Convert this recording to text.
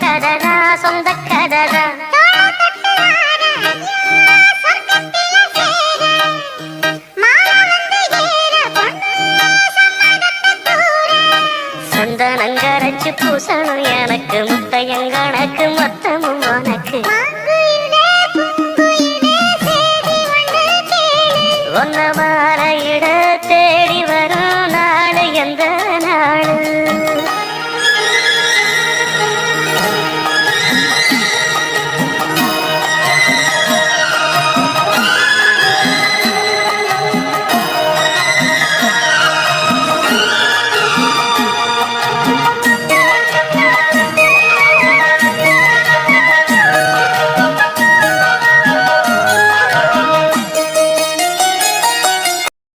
கதடா சொந்த கதடா சந்தனங்கரைச்சு பூசணும் எனக்கு முத்தையங்கணக்கு மொத்தமும் உனக்கு ஒன்ன மாற இட தேடி வரும்